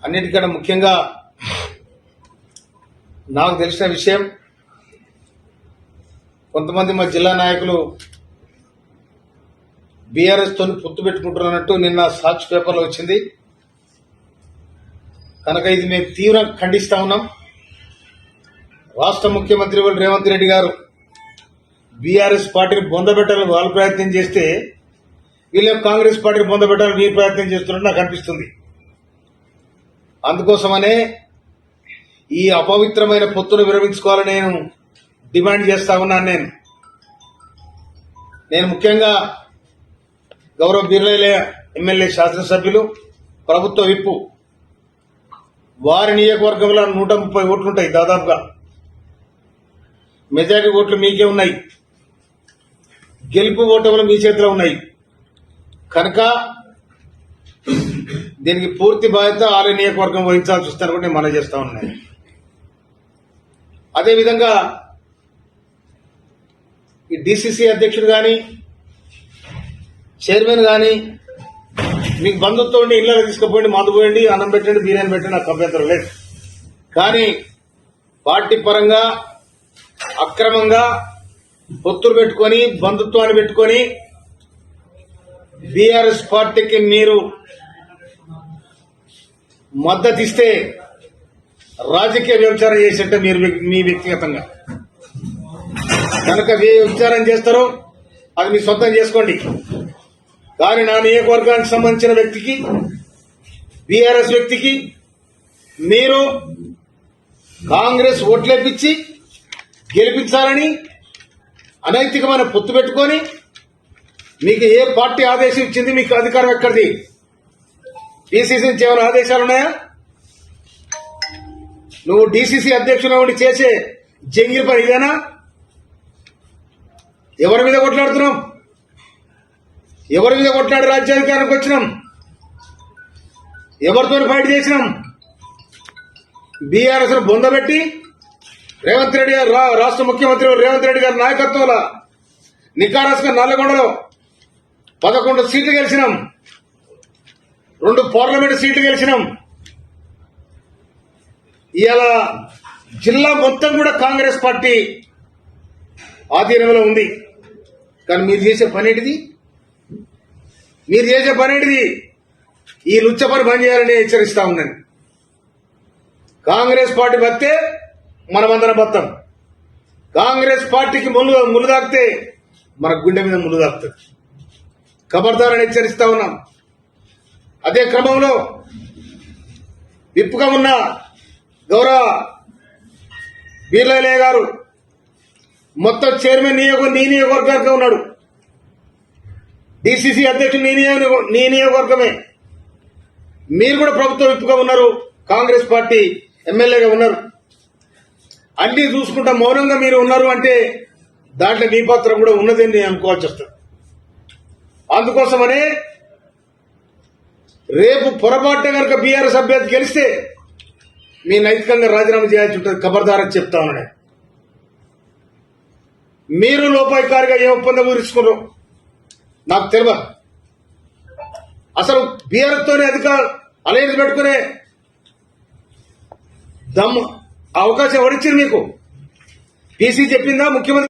అన్నిటికన్నా ముఖ్యంగా నాకు తెలిసిన విషయం, కొంతమంది మా జిల్లా నాయకులు బీఆర్ఎస్ తోని పొత్తు పెట్టుకుంటున్నట్టు నిన్న సాక్షి పేపర్లో వచ్చింది. కనుక ఇది మేము తీవ్రంగా ఖండిస్తా ఉన్నాం. రాష్ట్ర ముఖ్యమంత్రి రేవంత్ రెడ్డి గారు బీఆర్ఎస్ పార్టీని బొందబెట్టాలని వాళ్ళు ప్రయత్నం చేస్తే, వీళ్ళే కాంగ్రెస్ పార్టీని బొందబెట్టాలని మీరు ప్రయత్నం చేస్తున్నట్టు నాకు అనిపిస్తుంది. అందుకోసమనే ఈ అపవిత్రమైన పొత్తును విరమించుకోవాలని నేను డిమాండ్ చేస్తా ఉన్నాను. నేను ముఖ్యంగా గౌరవ బీర్లైల ఎమ్మెల్యే శాసనసభ్యులు, ప్రభుత్వ విప్పు, వారి నియోజకవర్గంలో 130 ఓట్లుంటాయి. దాదాపుగా మెజారిటీ ఓట్లు మీకే ఉన్నాయి. గెలుపు ఓటములు మీ చేతిలో ఉన్నాయి. కనుక దీనికి పూర్తి బాధ్యత ఆలయ నియోజకవర్గం వహించాల్సి వస్తుందని కూడా నేను మనవి చేస్తా ఉన్నాను. అదేవిధంగా ఈ డీసీసీ అధ్యక్షుడు కానీ, చైర్మన్ కానీ మీకు బంధుత్వం ఉండి ఇళ్ళకి తీసుకుపోయండి, మందు పోయండి, అన్నం పెట్టండి, బిర్యానీ పెట్టండి, నాకు అభ్యంతరం లేదు. కానీ పార్టీ పరంగా అక్రమంగా పొత్తులు పెట్టుకొని, బంధుత్వాన్ని పెట్టుకొని బీఆర్ఎస్ పార్టీకి మీరు మద్దతు ఇస్తే రాజకీయ వ్యభిచారం చేసేట మీరు మీ వ్యక్తిగతంగా. కనుక ఏ వ్యభిచారం చేస్తారో అది మీ సొంతం చేసుకోండి. కానీ నా నియోజకవర్గానికి సంబంధించిన వ్యక్తికి, బీఆర్ఎస్ వ్యక్తికి మీరు కాంగ్రెస్ ఓట్లేపించి గెలిపించాలని అనైతికమైన పొత్తు పెట్టుకొని, మీకు ఏ పార్టీ ఆదేశం ఇచ్చింది? మీకు అధికారం ఎక్కడిది? డీసీసీ నుంచి ఏమైనా ఆదేశాలు ఉన్నాయా? నువ్వు డీసీసీ అధ్యక్షుడు ఉండి చేసే జంగిల్ పని ఇదేనా? ఎవరి మీద కొట్లాడుతున్నాం? ఎవరి మీద కొట్లాడి రాజ్యాధికారానికి వచ్చినాం? ఎవరితో ఫైట్ చేసినాం? బీఆర్ఎస్ బొందబెట్టి రేవంత్ రెడ్డి గారు, రాష్ట్ర ముఖ్యమంత్రి రేవంత్ రెడ్డి గారి నాయకత్వంలో నికారస్గా నల్లగొండలో 11 సీట్లు గెలిచినాం, 2 పార్లమెంటు సీట్లు గెలిచినాం. ఇవాళ జిల్లా మొత్తం కూడా కాంగ్రెస్ పార్టీ ఆధీనంలో ఉంది. కానీ మీరు చేసే పనేటిది? ఈ లుచ్చ పని బంద్ చేయాలని హెచ్చరిస్తా ఉన్నాను. కాంగ్రెస్ పార్టీ బతే మనమందరం బతాం. కాంగ్రెస్ పార్టీకి ముళ్ళు తాకితే మన గుండె మీద ముళ్ళు తాకుతుంది. ఖబర్దారని హెచ్చరిస్తా ఉన్నాం. అదే క్రమంలో విప్పుగా ఉన్న గౌరవ బీర్లైలయ్య గారు మొత్తం చైర్మన్ నీ నియోజకవర్గానికి ఉన్నాడు. డీసీసీ అధ్యక్షుడు నీ నియోజకవర్గమే. మీరు కూడా ప్రభుత్వ విప్పుగా ఉన్నారు, కాంగ్రెస్ పార్టీ ఎమ్మెల్యేగా ఉన్నారు. అన్ని చూసుకుంటా మౌనంగా మీరు ఉన్నారు అంటే దాంట్లో మీ పాత్ర కూడా ఉన్నదని నేను అనుకోవాల్సి వస్తుంది. అందుకోసమనే రేపు పొరపాటున కనుక బీఆర్ఎస్ అభ్యర్థి గెలిస్తే మీ నైతికంగా రాజీనామా చేయాల్సి ఉంటుంది. ఖబర్దారని చెప్తా ఉన్నాను. మీరు లోపాయికారిగా ఏ ఒప్పందం గురించుకున్నారు నాకు తెలియదు. అసలు బీఆర్ఎస్ తోనే అలయన్స్ పెట్టుకునే దమ్ము అవకాశం ఎవరిచ్చింది మీకు? పీసీ చెప్పిందా? ముఖ్యమంత్రి